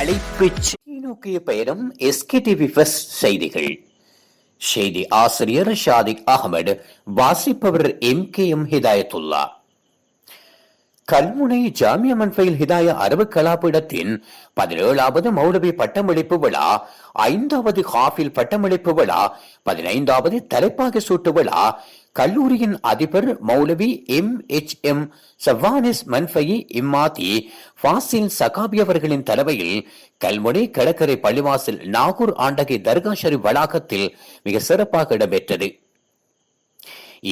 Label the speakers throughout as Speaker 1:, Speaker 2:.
Speaker 1: அழைப்புச் நோக்கிய பயணம் எஸ்கேடிவி ஃபர்ஸ்ட் செய்திகள். செய்தி ஆசிரியர் ஷாதிக் அகமது, வாசிப்பவர் MKM ஹிதாயத்துல்லா. கல்முனை ஜாமியா மன்ஃபைல் ஹிதாயா அரபு கலாபீடத்தின் 17வது மௌலவி பட்டமளிப்பு விழா, 5வது ஹாஃபில் பட்டமளிப்பு விழா, 15வது தலைப்பாகை சூட்டு விழா கல்லூரியின் அதிபர் மௌலவி MHM சவானிஸ் மன்ஃபயி இம்மாதி ஃபாசில் சகாபி அவர்களின் தலைமையில் கல்முனை கடற்கரை பள்ளிவாசல் நாகூர் ஆண்டகை தர்கா ஷரீப் வளாகத்தில் மிக சிறப்பாக இடம்பெற்றது.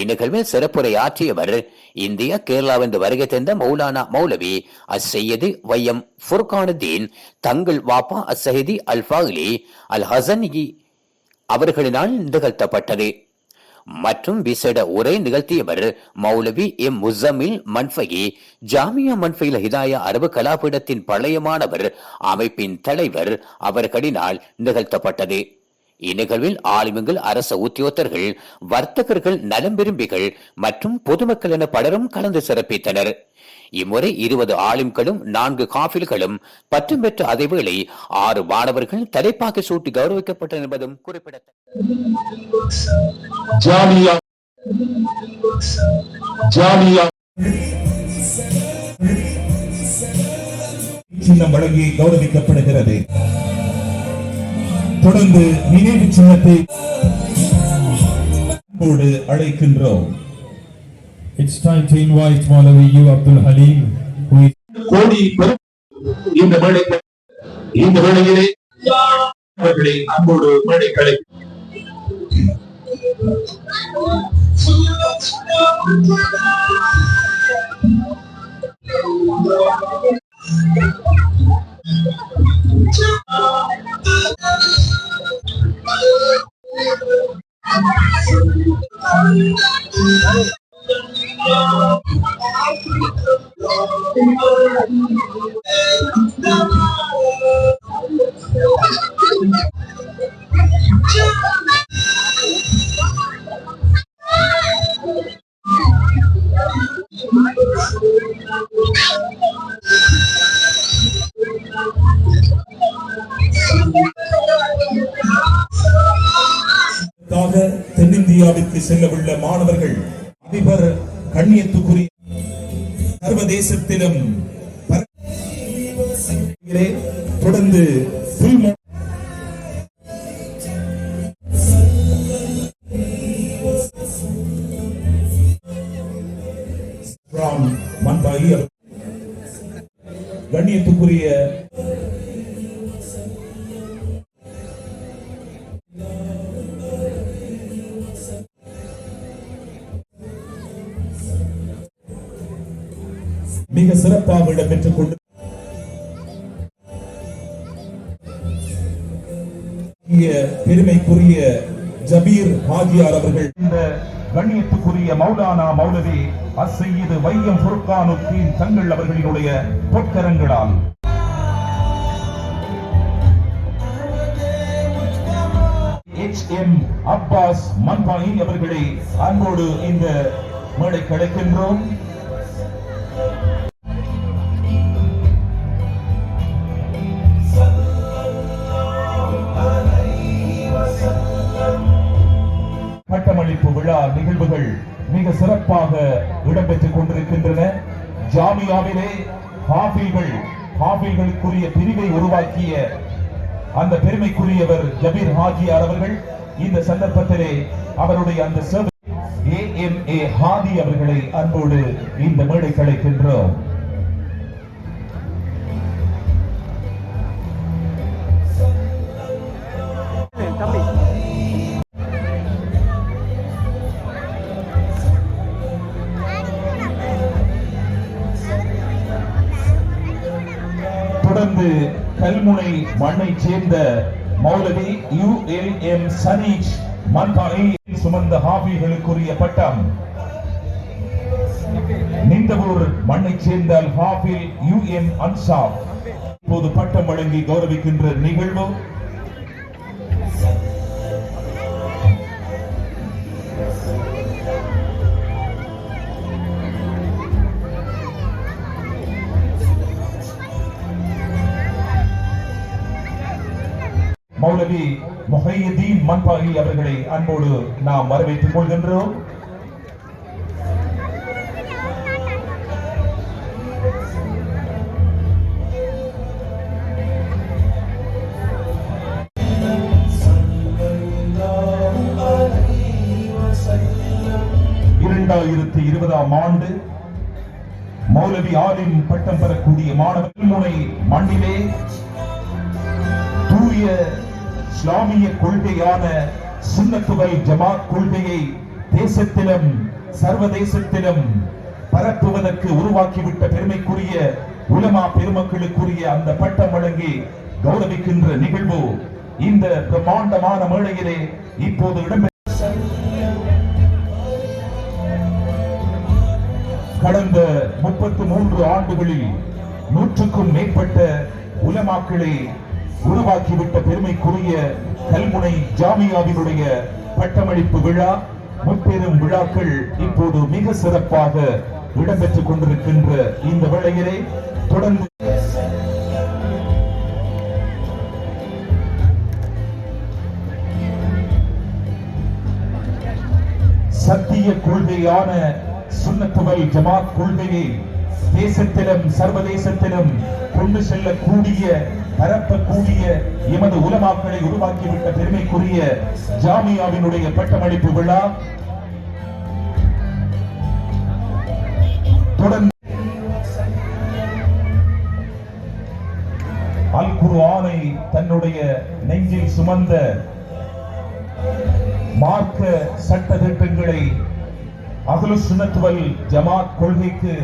Speaker 1: இந்நிகழ்வில் சிறப்புரை ஆற்றியவர் இந்தியா கேரளாவிலிருந்து வருகை தந்த மௌலானா மௌலவி அஸ்ஸையது வையம் ஃபுர்கானுதீன் தங்கள் வாப்பா அஸ்ஸஹிதி அல் ஃபாகிலி அல் ஹசனி அவர்களினால் நிகழ்த்தப்பட்டது. மற்றும் விசேட உரை நிகழ்த்தியவர் மௌலவி முஸம்மில் மன்ஃபகி, ஜாமியா மன்ஃபைல் ஹிதாயா அரபு கலாபீடத்தின் பழைய மாணவர் அமைப்பின் தலைவர் அவர்களினால் நிகழ்த்தப்பட்டது. இந்நிகழ்வில் ஆலிம்கள், அரச உத்தியோகத்தர்கள், வர்த்தகர்கள், நலம் விரும்பிகள் மற்றும் பொதுமக்கள் என பலரும் கலந்து சிறப்பித்தனர். இம்முறை 20 ஆலிம்களும் 4 காஃபில்களும் பட்டம் பெற்ற அதேவேளை 6 மாணவர்கள் தலைப்பாக்கை சூட்டி கௌரவிக்கப்பட்டனர் என்பதும் குறிப்பிடத்தக்கது.
Speaker 2: சின்னம் வழங்கி கௌரவிக்கப்படுகிறது. தொடர்ந்து நினைவு சின்னத்தை அழைக்கின்றோம்.
Speaker 3: It's time to invite Maulavi U. Abdul Halim, who is
Speaker 2: இந்த வேளையிலே அவர்களை அன்போடு மேடைகளை தென்னிந்தியாவிற்கு செல்லவுள்ள மாணவர்கள் அதிபர் கண்ணியத்துக்குரிய சர்வதேசத்திலும் தொடர்ந்து கண்ணியத்துக்குரிய மிக சிறப்பாக இடம்பெற்றுக் கொண்டு பெருமைக்குரிய ஜபீர் ஹாஜியார் அவர்கள் இந்த கண்ணியத்துக்குரிய மௌலானா மௌலவி அஸ்ஸையது வையம் ஃபுர்கானுதீன் தங்கள் அவர்களினுடைய பொற்கரங்களால் HM அப்பாஸ் மன்பாயி அவர்களை அன்போடு இந்த மேடை கிடைக்கின்றோம். பட்டமளிப்பு விழா நிகழ்வுகள் மிக சிறப்பாக இடம்பெற்றுக் கொண்டிருக்கின்றன. ஜாமியாவிலே ஹாஃபில்களுக்குரிய பிரிவை உருவாக்கிய அந்த பெருமைக்குரியவர் ஜபீர் ஹாஜியார் அவர்கள் இந்த சந்தர்ப்பத்திலே அவருடைய அந்த AMA ஹாதி அவர்களை அன்போடு இந்த மேடை கிடைக்கின்றோம். தொடர்ந்து கல்முனை மண்ணை சேர்ந்த மௌலவி ULM சனீஜ் மன்பாயி சுமந்த ஹாஃபிகளுக்குரிய பட்டம், நிந்தவூர் மண்ணை சேர்ந்த ஹாஃபில் UN அன்சாப் இப்போது பட்டம் வழங்கி கௌரவிக்கின்ற நிகழ்வு மௌலவி முஹையதீன் மன்பாகி அவர்களை அன்போடு நாம் வரவேற்றுக் கொள்கின்றோம். ஆண்டு மௌலவி ஆலிம் பட்டம் பெறக்கூடிய மாணவர்கள் முனை மண்ணிலே தூய இஸ்லாமிய கொள்கையான சுன்னத்துவல் ஜமாத் கொள்கையை தேசத்திலும் சர்வதேசத்திலும் பரப்புவதற்கு உருவாக்கிவிட்ட பெருமைக்குரிய உலமா பெருமக்களுக்குரிய அந்த பட்டம் வழங்கி கௌரவிக்கின்ற நிகழ்வு இந்த பிரம்மாண்டமான மேடையிலே இப்போது இடம்பெற்ற கடந்த 33 ஆண்டுகளில் 100க்கும் மேற்பட்ட உலமாக்களை உருவாக்கிவிட்ட பெருமைக்குரிய கல்முனை ஜாமியாவினுடைய பட்டமளிப்பு விழா முப்பெரும் விழாக்கள் இப்போது மிக சிறப்பாக இடம்பெற்றுக் கொண்டிருக்கின்ற இந்த வேளையிலே தொடர்ந்து சத்திய கொள்கையான சுன்னத்துவல் ஜமாத் கொள்கையை தேசத்திலும் சர்வதேசத்திலும் கொண்டு செல்லக்கூடிய பரப்பக்கூடிய எமது உலமாக்களை உருவாக்கிவிட்ட பெருமைக்குரிய ஜாமியாவினுடைய பட்டமளிப்பு விழா தொடர்ந்து அல் குர்ஆனை தன்னுடைய நெஞ்சில் சுமந்த மார்க்க சட்ட திட்டங்களை அஹ்லு சுன்னத் வல் ஜமாத் கொள்கைக்கு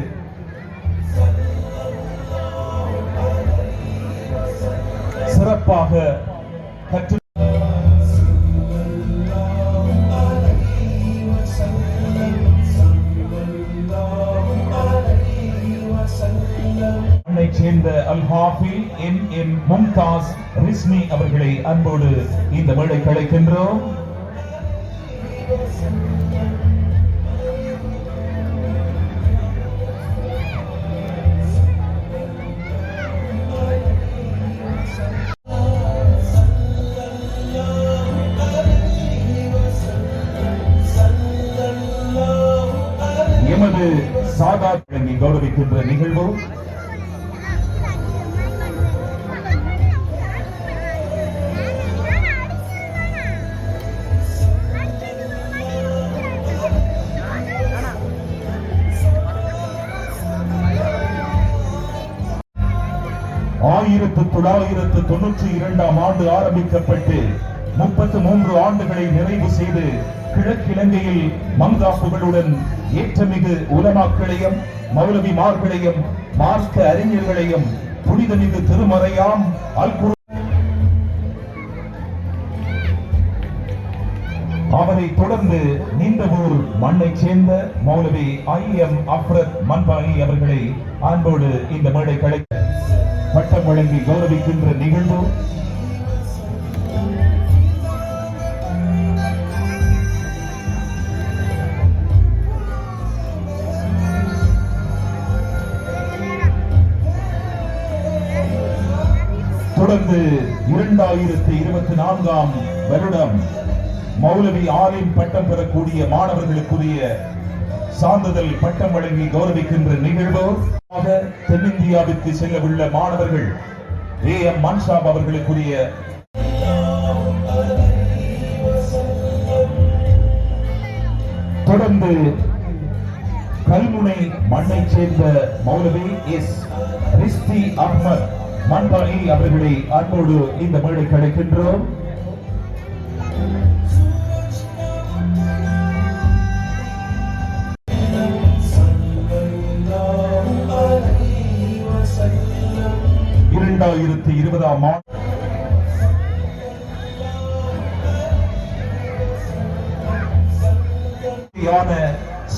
Speaker 2: சிறப்பாக கற்று சேர்ந்த அல் ஹாஃபில் எம் மும்தாஸ் ரிஸ்மி அவர்களை அன்போடு இந்த மேடைக்கு அழைக்கின்றோம். எமது சாதாத் வழங்கி கௌரவிக்கின்ற நிகழ்வு ஆண்டு ஆரம்பிக்கப்பட்டு 33 ஆண்டுகளை நிறைவு செய்து கிழக்கிழங்கையில் மங்காப்புகளுடன் ஏற்றமிகு உலமாக்களையும் மௌலவிமார்களையும் மார்க்க அறிஞர்களையும் புனிதமிகு திருமறையாம் அல் குர்ஆன் அவரை தொடர்ந்து நீண்டவூர் மண்ணை சேர்ந்த மௌலவி IM அஃப்ரத் மன்பாயி அவர்களை அன்போடு இந்த மேடை கலைக்க பட்டம் வழங்கி கௌரவிக்கின்ற நிகழ்வு தொடர்ந்து 2024 வருடம் மௌலவி ஆலிம் பட்டம் பெறக்கூடிய மாணவர்களுக்குரிய சான்றிதழ் பட்டம் வழங்கி கௌரவிக்கின்ற நிகழ்வு தென்னிந்தியாவிற்கு செல்லவுள்ள மாணவர்கள் AM மன்சாப் அவர்களுக்குரிய தொடர்ந்து கல்முனை மண்ணை சேர்ந்த மௌலவி எஸ் ரிஸ்தி அஹ்மத் மன்பாயி அவர்களை அன்போடு இந்த மேடைக்கு அழைக்கின்றோம்.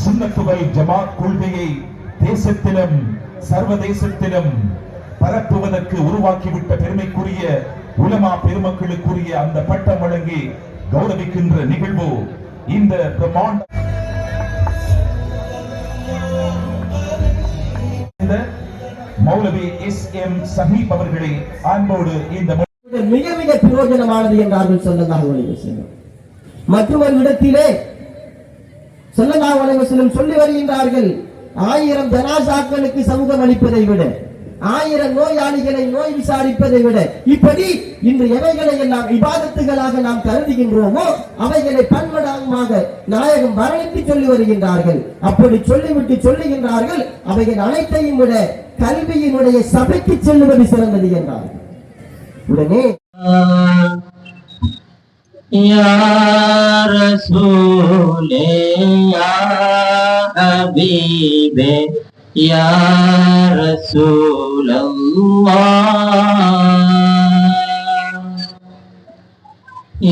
Speaker 2: சுன்னத்துவல் ஜமாத் கொள்கையை தேசத்திலும் சர்வதேசத்திலும் பரப்புவதற்கு உருவாக்கிவிட்ட பெருமைக்குரிய உலமா பெருமக்களுக்குரிய அந்த பட்டம் வழங்கி கௌரவிக்கின்ற நிகழ்வு இந்த பிரம்மாண்ட மௌலவி SM சஹீப் அவர்களை அன்போடு இந்த
Speaker 4: அது மிக மிக பிரயோஜனமானது என்றார்கள் ஸல்லல்லாஹு அலைஹி வஸல்லம். மற்றொரு இடத்திலே ஸல்லல்லாஹு அலைஹி வஸல்லம் சொல்லி வருகின்றார்கள், 1000 ஜனாசாக்களுக்கு சமூகம் அளிப்பதை விட, 1000 நோயாளிகளை நோய் விசாரிப்பதை விட, இப்படி இன்று எவைகளை எல்லாம் இபாதத்துகளாக நாம் கருதுகின்றோமோ அவைகளை பன்மடங்காக நாயகம் வரணித்து சொல்லி வருகின்றார்கள். அப்படி சொல்லிவிட்டு சொல்லுகின்றார்கள், அவைகள் அனைத்தையும் விட கல்வியினுடைய சபைக்கு செல்லுவது சிறந்தது என்றார்கள். உடனே
Speaker 5: யா ரசூலே யா ஹபீபே யா ரசூலல்லாஹ்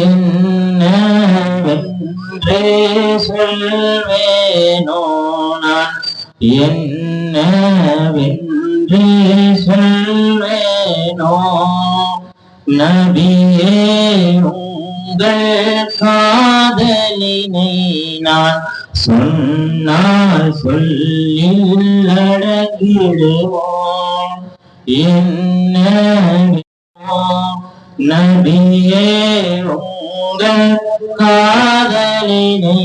Speaker 5: என்னவென்றே சொல்வேனோ நான், என்னவென்றே சொல்வேனோ நபியே உங்கள் காதலினை நான் சொன்னால் சொல்லில் அடங்கிடுவோம். என்ன நபியே உங்கள் காதலினை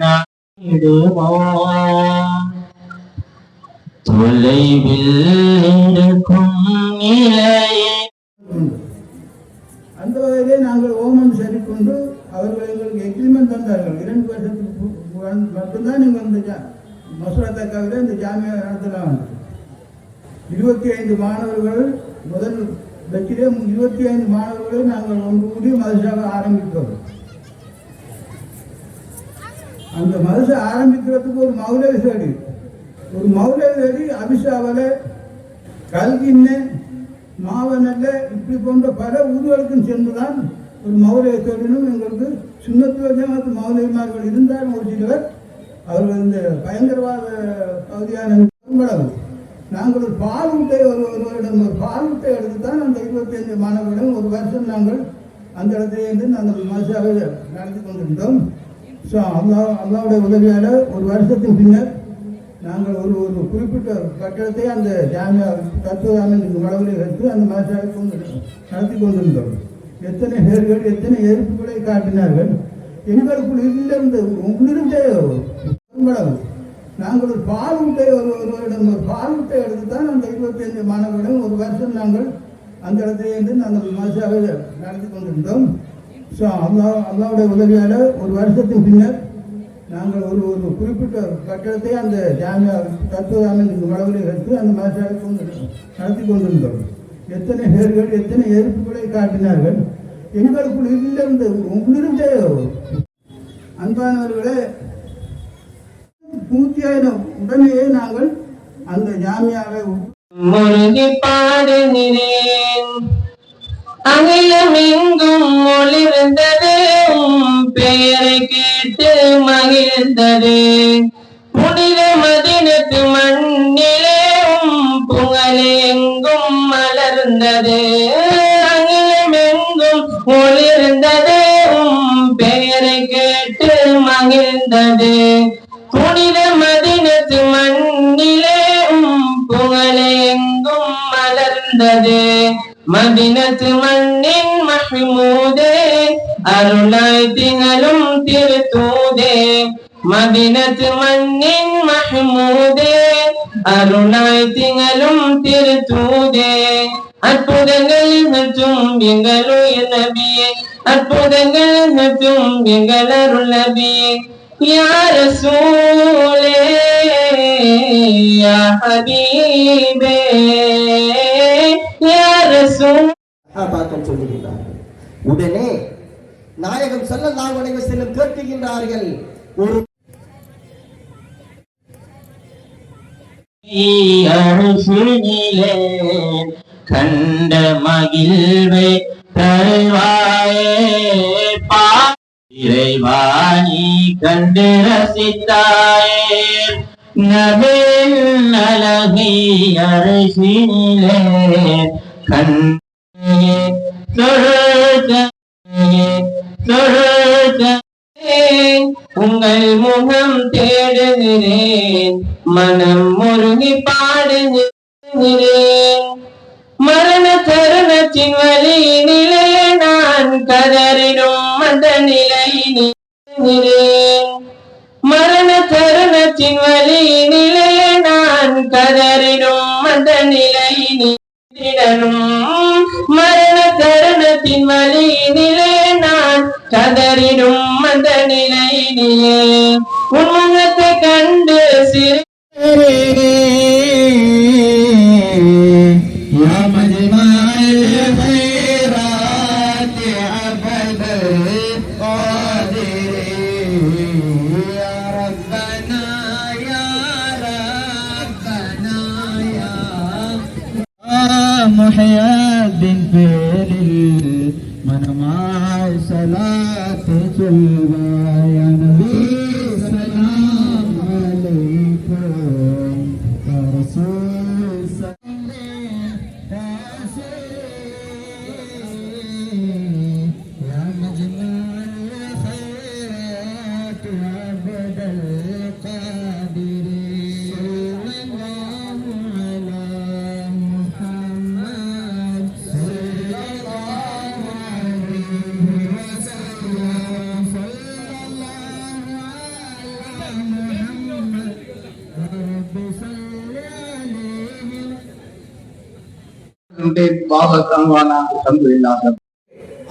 Speaker 5: நான் விடுவோம். தொலைவில் இருக்கும் நிலையே
Speaker 6: அந்த வகையிலே நாங்கள் ஓமம் சரி கொண்டு அவர்கள் எங்களுக்கு எக்ரிமெண்ட் தந்தார்கள். 2 வருஷத்துக்கு மட்டும்தான் நீங்கள் இந்த மசூரத்தாக்காவில் இந்த ஜாமியா நடத்தலாம். 25 மாணவர்கள் முதல் பட்சிலே 25 மாணவர்களை நாங்கள் ஒன்று கூடி மதரசாவை ஆரம்பித்தோம். அந்த மதரசா ஆரம்பிக்கிறதுக்கு ஒரு மௌலவி தேடி அபிஷாவில் கல்கின்னு மாவனல்ல இப்படி போன்ற பல ஊர்களுக்கும் சென்றுதான் ஒரு மௌலியை தேடினும். எங்களுக்கு சுன்னத்துவ ஜமாத் மௌலிமார்கள் இருந்தாலும் ஒரு சிலர் அவர்கள் இந்த பயங்கரவாத பகுதியான நாங்கள் ஒரு பாலூட்டை ஒருவரிடம் ஒரு பாலூட்டை எடுத்து தான் அந்த 25 மாணவர்களும் ஒரு வருஷம் நாங்கள் அந்த இடத்திலிருந்து அந்த மசாவை நடத்தி கொண்டிருந்தோம். ஸோ அல்லாவுடைய உதவியால் ஒரு வருஷத்தின் பின்னர் நாங்கள் ஒரு குறிப்பிட்ட கட்டடத்தை அந்த ஜாமியா தத்துவதான மடவில் வைத்து அந்த மசாவை நடத்தி கொண்டிருந்தோம். எத்தனை பேர்கள் எத்தனை எதிர்ப்புகளை காட்டினார்கள். எங்களுக்குள் இருந்து உள்ளிருந்தே நாங்கள் ஒரு பாலூட்டை ஒருவரிடம் ஒரு பாலூட்டை எடுத்து தான் அந்த 25 மாணவர்களும் ஒரு வருஷம் நாங்கள் அந்த இடத்திலிருந்து அந்த மசாவை நடத்தி கொண்டிருந்தோம். ஸோ அல்லாவுடைய உதவியால் ஒரு வருஷத்தின் பின்னர் நாங்கள் ஒரு குறிப்பிட்ட கட்டடத்தை அந்த ஜாமியா தத்துவதான மடவில் வைத்து அந்த மசாவை நடத்தி கொண்டிருந்தோம். எத்தனை பேர்கள் எத்தனை எதிர்ப்புகளை காட்டினார்கள். எங்களுக்குள் இருந்து உள்ளிருந்தே அன்பானவர்களே பூர்த்தியான உடனேயே நாங்கள் அந்த ஜாமியாவை
Speaker 5: முருகி பாடுகிறேன். அகிலம் எங்கும் ஒளிர்ந்தது, பெயரை கேட்டு மகிழ்ந்தது. புனித மதினத்து மண்ணிலே புகழ் எங்கும் மலர்ந்தது. அகிலம் எங்கும் ஒளிர்ந்தது, பெயரை கேட்டு மகிழ்ந்தது. புனித மதினத்து மண்ணிலே புகழ் எங்கும் மலர்ந்தது. மதினத்து மண்ணின் மஹ்மூதே அருளாய் திகழும் திருத்தூதே. மதினத்து மண்ணின் மஹ்மூதே அருளாய் திகழும் திருத்தூதே. அற்புதங்கள் மற்றும் எங்களுடைய நபியே, அற்புதங்கள் மற்றும் எங்கள் அருள் நபியே. யா ரசூலே யா ஹபீபே யா ரசூல்
Speaker 4: பார்க்க சொல்லுகின்றார்கள். உடனே நாயகம் ஸல்லல்லாஹு அலைஹி வஸல்லம் கேட்கின்றார்கள், ஒரு
Speaker 5: அருசினிலே கண்ட மகிழ்வை தருவாயே. இறைவாணி கண்டு ரசித்தாயே. நபின் அழகி அரிசினிலே கண்ணே உங்கள் முகம் தேடுகிறேன், மனம் முருகி பாடுகிறேன். மரண தருணத்தின் வழியினிலே கதறிடும் அந்த நிலையினிலே மரண தருணத்தின் வழியினிலே நான் கதறிடும் அந்த நிலையினிடனும் மரண தருணத்தின் வழியினிலே நான் கதறிடும் அந்த நிலையினிலே உன் முகத்தை கண்டு சிறு
Speaker 6: محيا بن فيل من مع صلاة جلوة يا نبي سلام عليكم يا رسول يا مجمع الخيرات يا بدل القادر صلى الله على محمد صلى الله عليه وسلم صلى الله على محمد يا رب صل عليه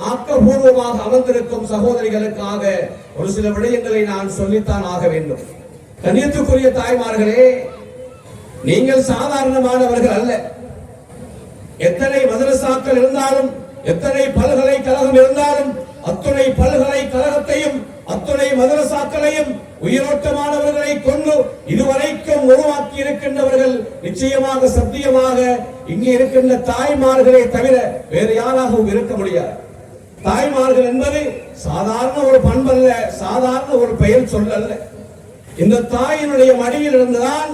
Speaker 7: ஆக்கப்பூர்வமாக அமர்ந்திருக்கும் சகோதரிகளுக்காக ஒரு சில விடயங்களை நான் சொல்லித்தான் ஆக வேண்டும். கண்ணியத்துக்குரிய தாய்மார்களே, நீங்கள் சாதாரணமானவர்கள் அல்ல. எத்தனை மதரசாக்கள் இருந்தாலும், எத்தனை பல்கலைக்கழகம் இருந்தாலும், அத்துணை பல்கலைக்கழகத்தையும் அத்துணை மதரசாக்களையும் உயிரோட்டமானவர்களை கொண்டு இதுவரைக்கும் உருவாக்கி இருக்கின்றவர்கள் நிச்சயமாக சத்தியமாக இங்கே இருக்கின்ற தாய்மார்களை தவிர வேறு யாராகவும் இருக்க முடியாது. தாய்மார்கள் என்பது சாதாரண ஒரு பண்பல்ல, சாதாரண ஒரு பெயர் சொல்லல்ல. இந்த தாயினுடைய மடியில் இருந்துதான்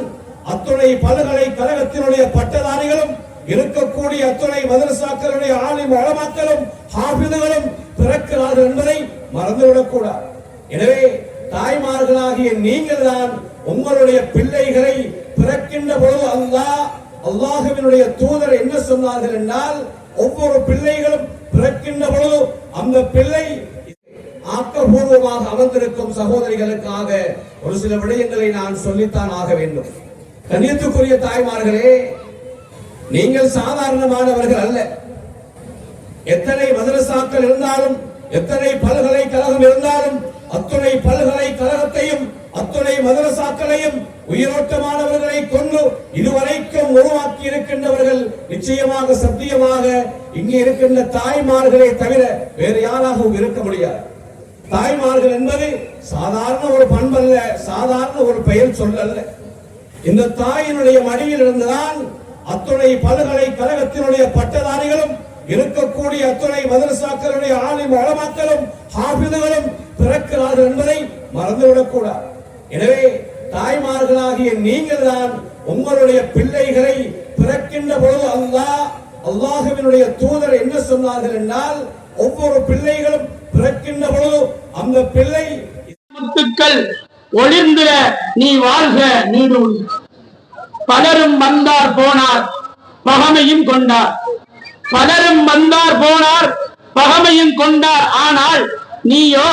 Speaker 7: அத்துணை பல்கலைக்கழகத்தினுடைய பட்டதாரிகளும் இருக்கக்கூடிய அத்துணை மதரசாக்களுடைய ஆலிம் உலமாக்களும் ஹாஃபிதுகளும் பிறக்கிறார்கள் என்பதை மறந்துவிடக் கூடாது. எனவே தாய்மார்களாகிய நீங்கள் தான் உங்களுடைய பிள்ளைகளை பிறக்கின்ற பொழுது அல்லாஹ்வினுடைய தூதர் என்ன சொன்னார்கள் என்றால், ஒவ்வொரு பிள்ளைகளும் பிறக்கின்ற பொழுது அந்த பிள்ளை ஆக்கப்பூர்வமாக அமர்ந்திருக்கும் சகோதரிகளுக்காக ஒரு சில விடயங்களை நான் சொல்லித்தான் ஆக வேண்டும். கண்ணியத்துக்குரிய தாய்மார்களே, நீங்கள் சாதாரணமானவர்கள் அல்ல. எத்தனை மதரசாக்கள் இருந்தாலும், எத்தனை பல்கலைக்கழகம் இருந்தாலும், அத்துணை பல்கலைக்கழகத்தையும் அத்துணை மதரசாக்களையும் உயிரோட்டமானவர்களை கொண்டு இதுவரைக்கும் உருவாக்கி இருக்கின்றவர்கள் நிச்சயமாக சத்தியமாக இங்கே இருக்கின்ற தாய்மார்களை தவிர வேறு யாராகவும் இருக்க முடியாது. தாய்மார்கள் என்பது சாதாரண ஒரு பண்பல்ல, சாதாரண ஒரு பெயர் சொல்லல்ல. இந்த தாயினுடைய மடியில் இருந்துதான் அத்துணை பல்கலைக்கழகத்தினுடைய பட்டதாரிகளும் இருக்கக்கூடிய அத்துணை மதரசாக்களுடைய ஆலிம் உலமாக்களும் ஹாஃபிதுகளும் பிறக்கிறார்கள் என்பதை மறந்துவிடக் கூடாது. எனவே தாய்மார்களாகிய நீங்கள் தான் உங்களுடைய பிள்ளைகளை பிறக்கின்ற பொழுது அல்லாஹ்வினுடைய தூதர் என்ன சொன்னார்கள் என்றால், ஒவ்வொரு பிள்ளைகளும் பிறக்கின்ற பொழுது அந்த பிள்ளை
Speaker 5: முத்துக்கள் ஒளிர்ந்திட நீ வாழ்க நீடூழி. பலரும் வந்தார் போனார் பகமையும் கொண்டார், பலரும் வந்தார் போனார் பகமையும் கொண்டார். ஆனால் நீயோ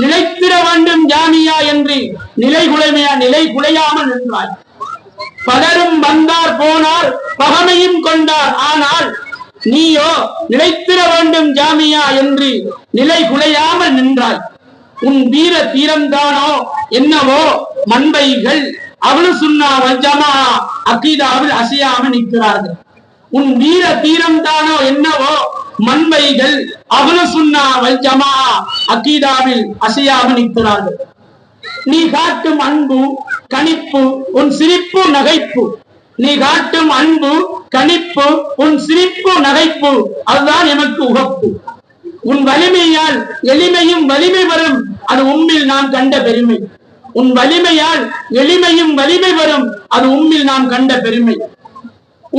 Speaker 5: நிலைத்திட வேண்டும் ஜாமியா என்று நிலை குலையாமல் நின்றாய். பலரும் வந்தார் போனார் பகமையும் கொண்டார், ஆனால் நீயோ நிலைத்திட வேண்டும் ஜாமியா என்று நிலை குலையாமல் நின்றாய். உன் வீர தீரம்தானோ என்னவோ மண்பைகள் அவளு சுன்னா வஜமா அகீதாவில் அசையாமல் நிற்கிறார்கள். உன் வீர தீரம் தானோ என்னவோ மண்பைகள் அவளு சுன்னா வஜமா அகீதாவில் அசையாமல் நிற்கிறார்கள். நீ காட்டும் அன்பு கணிப்பு உன் சிரிப்பு நகைப்பு, நீ காட்டும் அன்பு கணிப்பு உன் சிரிப்பு நகைப்பு, அதுதான் எமக்கு உகப்பு. உன் வலிமையால் எளிமையும் வலிமை வரும், அது உம்மில் நாம் கண்ட பெருமை. உன் வலிமையால் எளிமையும் வலிமை வரும், அது உம்மில் நாம் கண்ட பெருமை.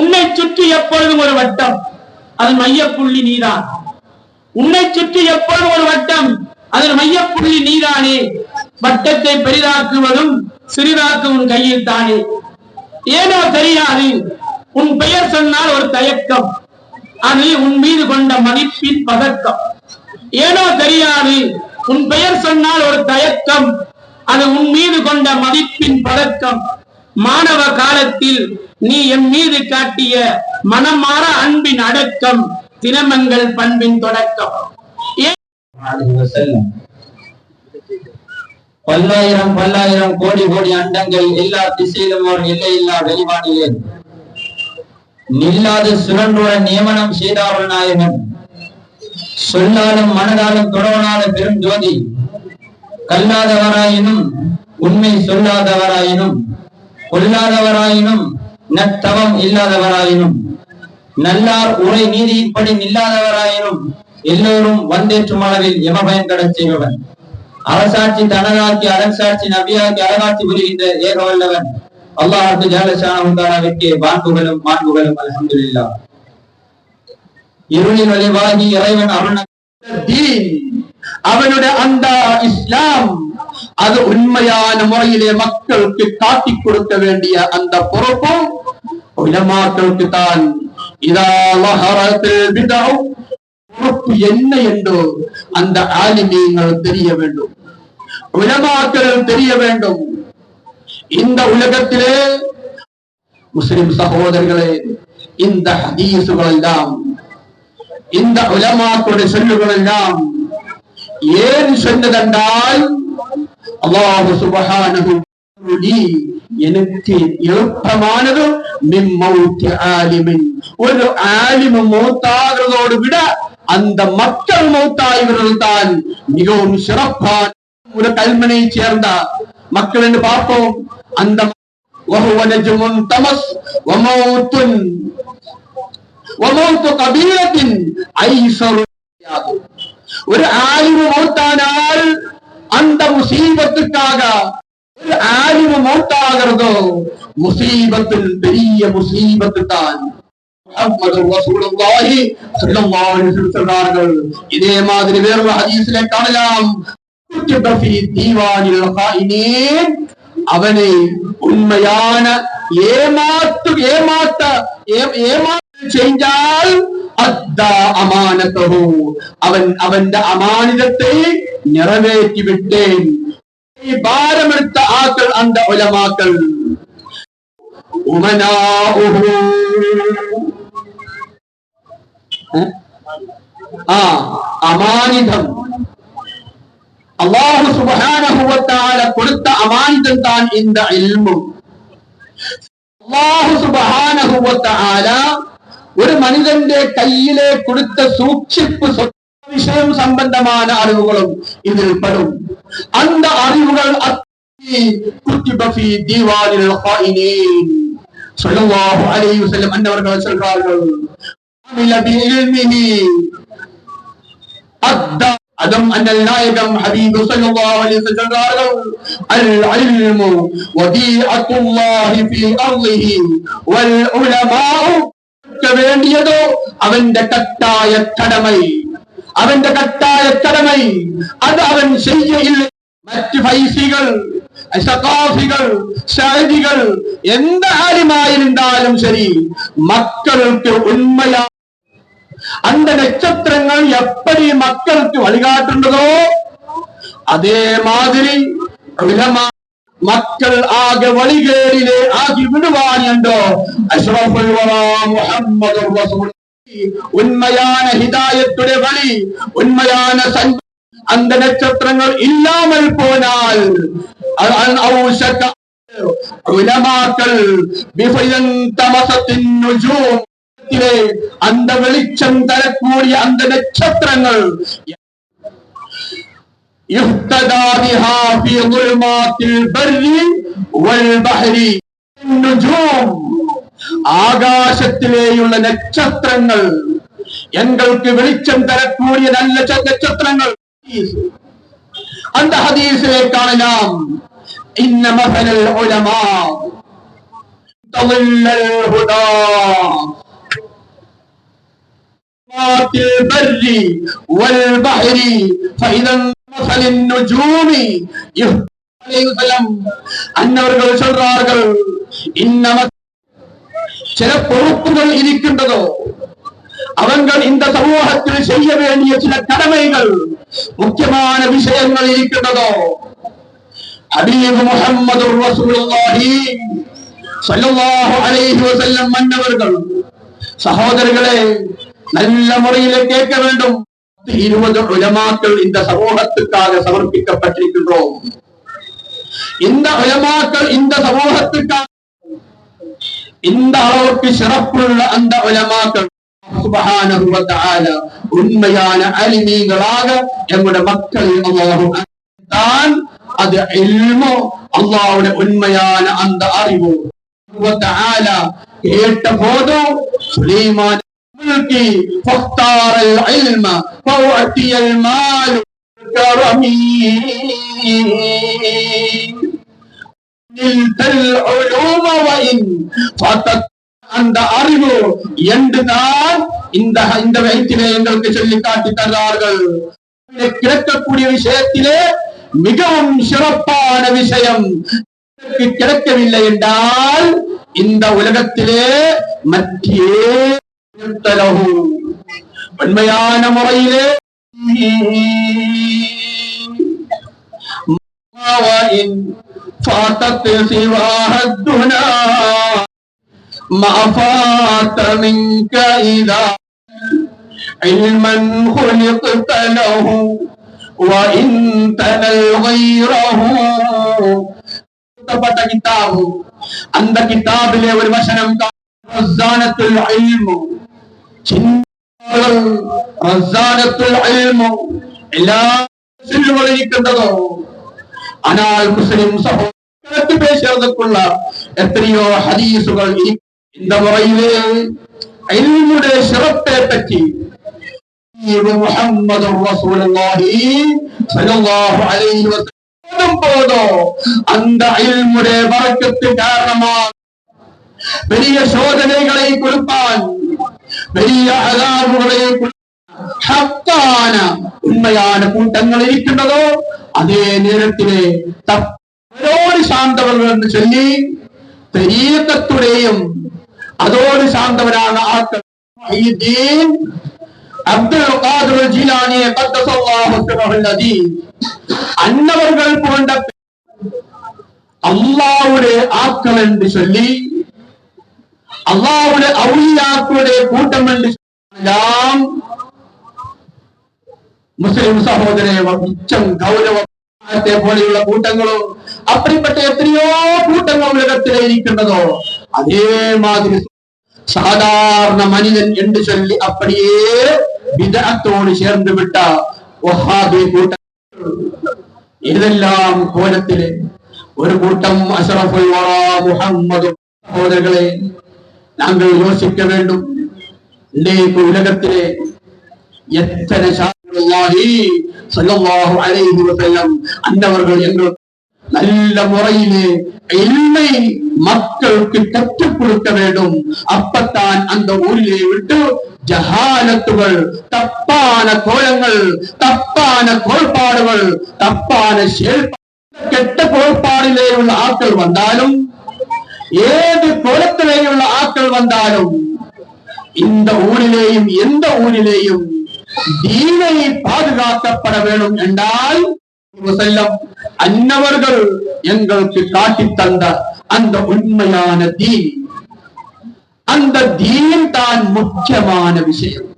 Speaker 5: உன்னை சுற்றி எப்பொழுதும் ஒரு வட்டம், அதன் மையப்புள்ளி நீதான். உன்னை சுற்றி எப்பொழுதும் ஒரு வட்டம், அதன் மையப்புள்ளி நீதானே. வட்டத்தை பெரிதாக்குவதும் சிறிதாக்கு உன் கையில் தானே. ஏனோ தெரியாது உன் பெயர் சொன்னால் ஒரு தயக்கம், அது உன் மீது கொண்ட மதிப்பின் பதக்கம். ஏனோ தெரியாது உன் பெயர் சொன்னால் ஒரு தயக்கம், அது உன் மீது கொண்ட மதிப்பின் பழக்கம். மாணவ காலத்தில் நீ என் மீது காட்டிய மனமாற அன்பின் அடக்கம், தினமங்கள் பண்பின் தொடக்கம்.
Speaker 8: பல்லாயிரம் பல்லாயிரம் கோடி கோடி அண்டங்கள் எல்லா திசையிலும் ஒரு எல்லையில்லா வெளிவானிலே நில்லாது சுழன்றுட நியமனம் செய்தார்கள் நாயகன். சொல்லாலும் மனதாலும் தொடவனாத பெரும் ஜோதி, கல்லாதவராயினும் உண்மை சொல்லாதவராயினும் கொல்லாதவராயினும் நத்தவம் இல்லாதவராயினும் நல்லார் உரை நீதியின்படி நில்லாதவராயினும் எல்லோரும் வந்தேற்றும் அளவில் எமபயன் கடச் செய்பவன். அரசாட்சி தனதாக்கி அரசாட்சி நபியாக்கி அழகாட்சி புரிகின்ற ஏக வல்லவன் அல்லாஹ் ஜல்லஷானுவுக்கு பான்புகளும் மாண்புகளும் அல்ஹம்துலில்லாஹ். இருளின் வழிவாகி இறைவன் அருள்
Speaker 5: அவனுடைய அந்த இஸ்லாம், அது உண்மையான முறையிலே மக்களுக்கு காட்டிக் கொடுக்க வேண்டிய அந்த பொறுப்பும் உலமாக்களுக்கு தான். பொறுப்பு என்ன என்றோ அந்த ஆலிமீன்கள் தெரிய வேண்டும், உலமாக்கள் தெரிய வேண்டும். இந்த உலகத்திலே முஸ்லிம் சகோதரர்களே, இந்த ஹதீசுகள் எல்லாம், இந்த உலமாக்களுடைய சொல்லுகள் எல்லாம் ஏன் சொன்னதென்றால், அல்லாஹ் சுப்ஹானஹு எனக்கு எழுப்பமானது ஒரு ஆலிம் மௌத்தாகிறதோடு விட அந்த மக்கள் மௌத்தாகிறது தான் மிகவும் சிறப்பான ஒரு கல்மனை சேர்ந்த மக்கள் என்று பார்ப்போம். அந்த ஒரு ஆலிம் மௌத்தானால் அந்த முசீபத்துக்காக ஒரு ஆலிம் மௌத்தாகிறதோ முசீபத்தில் பெரிய முசீபத்து தான். இதே மாதிரி வேறு ஹதீஸிலே காணலாம், அவனை உண்மையான ஏமாற்ற செஞ்சால் அவன் அமானிதத்தை நிறைவேற்றி விட்டேன். பாரம் எடுத்த ஆக்கள் அந்த உலமாக்கள். அமானிதம் அல்லாஹ் சுப்ஹானஹு வ தஆலா கொடுத்த அமானிதம் தான் இந்த இல்மு. அல்லாஹ் சுப்ஹானஹு வ தஆலா ஒரு மனிதனுடைய கையிலே கொடுத்த சூட்சிப்பு விஷயம் சம்பந்தமான அறிவுகளும் இதில் படும். அந்த அறிவுகள் அன்னவர்கள் சொல்றார்கள், அதம் அன்னல் நாயகம் ஹபீபு ஸல்லல்லாஹு அலைஹி வஸல்லம் சொல்றார்கள், அல் இல்மு வதீஅத்துல்லாஹி ஃபீ அர்லிஹி வல் உலமாஉ வேண்டியதோ அவന്റെ கட்டாய கடமை, அவന്റെ கட்டாய கடமை. அது அவன் செய்ய இல்லை. மற்ற பைசிகள், சகாஃபிகள், ஷாஹிதிகள் எந்த ஆலிமாயிருந்தாலும் சரி, மக்களுக்கு உண்மையா அந்த நட்சத்திரங்கள் எப்படி மக்களுக்கு வழிகாட்டுன்றதோ அதே மாதிரி மக்கள் ஆக வழிகேடிலே ஆகி விடுவான் என்றோ அஷ்ரஃபுல் வரா முஹம்மதுர் ரசூல். உண்மையான ஹிதாயத்துடைய வழி, உண்மையான அந்த நட்சத்திரங்கள் இல்லாமல் போனால் உலமாக்கள் அந்த வெளிச்சம் தரக்கூடிய அந்த நட்சத்திரங்கள் ஆகாசத்திலேயுள்ள நட்சத்திரங்கள் எங்களுக்கு வெளிச்சம் தரக்கூடிய நல்ல நட்சத்திரங்கள். அந்த ஹதீஸிலே காணலாம், இன்ன மஸலல் உலமா தظلல் ஹுதா البر والبحر فإذا مثل النجوم. அன்னவர்கள் சொல்றார்கள், சில பொறுப்புகள் இருக்கின்றதோ அவங்கள் இந்த சமூகத்தில் செய்ய வேண்டிய சில கடமைகள், முக்கியமான விஷயங்கள் இருக்கின்றதோ. ஹபீப் முஹம்மது ரசூலுல்லாஹி ஸல்லல்லாஹு அலைஹி வஸல்லம் மன்னவர்கள் சகோதரர்களே நல்ல முறையிலே கேட்க வேண்டும். 20 உலமாக்கள் இந்த சமூகத்துக்காக சமர்ப்பிக்கப்பட்டிருக்கின்றோம். இந்த உலமாக்கள் இந்த சமூகத்துக்காக இந்த அளவுக்கு சிறப்புள்ள அந்த உலமாக்கள் சுப்ஹானஹு வ தஆலா உண்மையான அலிமீங்களாக எம்முடைய மக்கள் அல்லாஹ் தான் அது இல்மு, அல்லாஹ்வுடைய உண்மையான அந்த அறிவு வ தஆலா கேட்ட போது சுலைமான் ملكي فاختار العلم فأعطي المال كرمي نلت العلوم وإن فاتت அந்த அறிவு என்றுதான் இந்த வயத்திலே எங்களுக்கு சொல்லி காட்டி தந்தார்கள். கிடைக்கக்கூடிய விஷயத்திலே மிகவும் சிறப்பான விஷயம் கிடைக்கவில்லை என்றால் இந்த உலகத்திலே மத்தியே உண்மையான முறையிலே மாஃபாத மின்க இதா இல்மன் خلقت له وإن تنل غيره. கிதாபு, அந்த கிதாபிலே ஒரு வசனம் ரஸானத்துல் இல்மு, ரஸானத்துல் இல்மு எல்லா சில்லுகள் இருக்கின்றதோ. ஆனால் முஸ்லிம் சகோதரர்களுக்கு பேசுவதற்குள்ள எத்தனையோ ஹதீசுகள் இந்த முறையிலே இல்முடைய சிறப்பை பற்றி முஹம்மது ரசூலுல்லாஹி ஸல்லல்லாஹு அலைஹி வஸல்லம் போதோ அந்த இல்முடைய பரக்கத்து காரணமாக பெரிய சோதனைகளை கொடுப்பான், பெரிய அதாபுகளை ஹக்கான உண்மையான கூட்டங்கள் இருக்கின்றதோ அதே நேரத்திலே தப்போடு சார்ந்தவர்கள் என்று சொல்லி பெரிய தத்துடையும் அதோடு சார்ந்தவரான ஆட்கள் அப்துல் காதிர் ஜீலானி கத்தஸல்லாஹு சிர்ரஹு அன்னவர்கள் போன்ற அல்லாஹ்வுடைய ஆட்கள் என்று சொல்லி அல்லாஹ்வுடைய அவுலியாக்களுடைய கூட்டம் என்று எல்லாம் முஸ்லிம் சகோதரே உச்சம் கௌரவத்தை போലെയുള്ള கூட்டங்களோ அப்படிப்பட்ட எத்தனையோ கூட்டங்கள் உலகத்திலே இருக்கின்றதோ அதே மாதிரி சாதாரண மனிதன் என்று சொல்லி அப்படியே பிதஅத்தோடு சேர்ந்து விட்ட வஹாபி கூட்டம் இதெல்லாம் கோலத்திலே ஒரு கூட்டம் அஷ்ரஃபுல் வரா முஹம்மது. சகோதரர்களே நாங்கள் யோசிக்க வேண்டும். இன்றைக்கு உலகத்திலே எத்தனை ஸல்லல்லாஹு அலைஹி வஸல்லம் அன்னவர்கள் எங்கள் நல்ல முறையிலே இல்மை மக்களுக்கு கற்றுக் கொடுக்க வேண்டும். அப்பத்தான் அந்த ஊரிலே விட்டு ஜஹாலத்துகள், தப்பான கோலங்கள், தப்பான கோட்பாடுகள், தப்பான கெட்ட கோட்பாடிலே உள்ள ஆட்கள் வந்தாலும், ஏது கோலத்திலே உள்ள ஆட்கள் வந்தாலும், இந்த ஊரிலேயும் எந்த ஊரிலேயும் தீனை பாதுகாக்கப்பட வேண்டும் என்றால் அன்னவர்கள் எங்களுக்கு காட்டித் தந்த அந்த உண்மையான தீன், அந்த தீன் தான் முக்கியமான விஷயம்.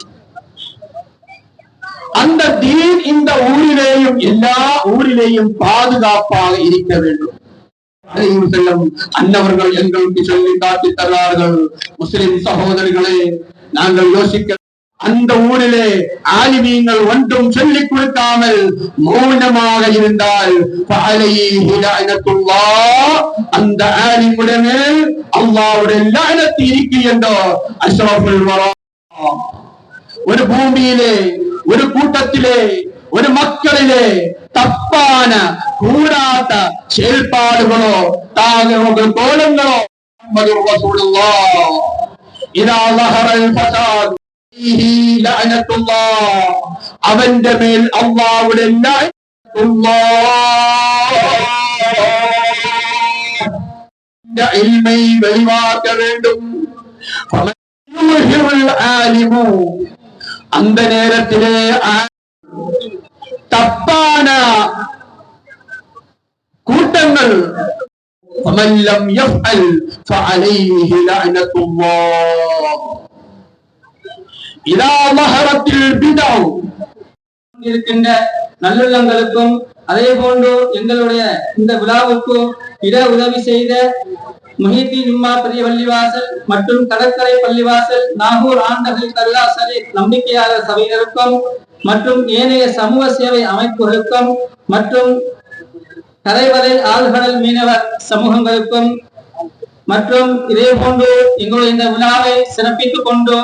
Speaker 5: அந்த தீன் இந்த ஊரிலேயும் எல்லா ஊரிலேயும் பாதுகாப்பாக இருக்க வேண்டும். அன்னவர்கள் எங்களுக்கு சொல்லி காட்டி தருவார்கள். முஸ்லிம் சகோதரிகளே நாங்கள் யோசிக்க, அந்த ஊரிலே ஆலிமீங்கள் ஒன்றும் சொல்லிக் கொடுக்காமல் மௌனமாக இருந்தால் அந்த ஆலிமுடனே அல்லாஹ்வுடைய லஅனத் இருக்கு என்றோ அஷ்ரஃபுல் வரா. ஒரு பூமியிலே, ஒரு கூட்டத்திலே, ஒரு மக்களிலே தப்பான கூடாத செயல்பாடுகளோ தாங்கள் கோலங்களோ அவന്റെ മേൽ അല്ലാഹുവിന്റെ ഇൽമை வெளிவாக்க வேண்டும். யுஸ்பிஹுல் ஆலிமு, அந்த நேரத்திலே தப்பான கூட்டங்கள் وَمَنْ لَمْ يَفْعَلْ فَعَلَيْهِ لَعْنَةُ اللَّهِ إِذَا ظَهَرَتِ الْبِدْعُ. இருக்கின்ற நல்லுள்ளங்களுக்கும் அதே போன்று எங்களுடைய இந்த விழாவுக்கு இட உதவி செய்த முஹிதீன் உம்மா பெரிய பள்ளிவாசல் மற்றும் கடற்கரை பள்ளிவாசல் நாகூர் ஆண்டகல் கல்லா சரி நம்பிக்கையாளர் சபையினருக்கும் மற்றும் ஏனைய சமூக சேவை அமைப்புகளுக்கும் மற்றும் கரைவரை ஆழ்கடல் மீனவர் சமூகங்களுக்கும் மற்றும் இதே போன்று எங்களுடைய இந்த விழாவை சிறப்பித்துக் கொண்டு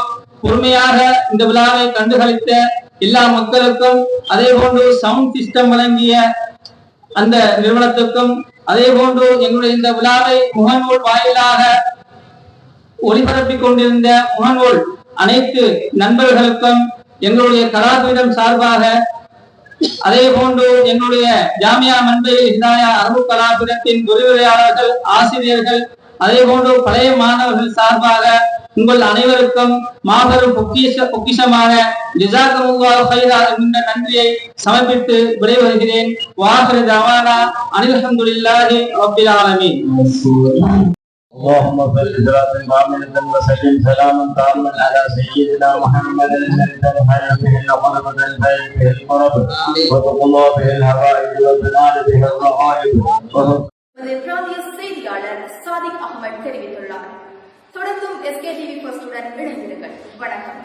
Speaker 5: பொறுமையாக இந்த விழாவை கண்டுகளித்த எல்லா மக்களுக்கும் அதே போன்று சவுண்ட் சிஸ்டம் வழங்கிய அந்த நிறுவனத்துக்கும் அதே போன்று எங்களுடைய இந்த விழாவை முகநூல் வாயிலாக ஒளிபரப்பிக் கொண்டிருந்த முகநூல் அனைத்து நண்பர்களுக்கும் எங்களுடைய கலாபீடம் சார்பாக அதே போன்று எங்களுடைய ஜாமியா மன்பை ஹிதாயா அரபு கலாபீடத்தின் விரிவுரையாளர்கள் ஆசிரியர்கள் அதே போன்று பழைய மாணவர்கள் சார்பாக உங்கள் அனைவருக்கும் மாபெரும் பொக்கிஷமான ஜஸாக்கல்லாஹு கைரா என்ற நன்றியை சமர்ப்பித்து விடைபெறுகிறேன். வாஹிரு தஅவானா அனில் ஹம்துலில்லாஹி ரப்பில் ஆலமீன்.
Speaker 8: اللهم صل صلاة كاملة وسلم سلاما تاما على سيدنا محمد الذي الحي به القلب الفيض به القرب وتقضى به الهوائج وتنال به الرغائب.
Speaker 9: பிராந்திய செய்தியாளர் சாதிக் அஹ்மத் தெரிவித்துள்ளார். தொடர்ந்தும் SKTV First உடன் இணைந்திருங்கள். வணக்கம்.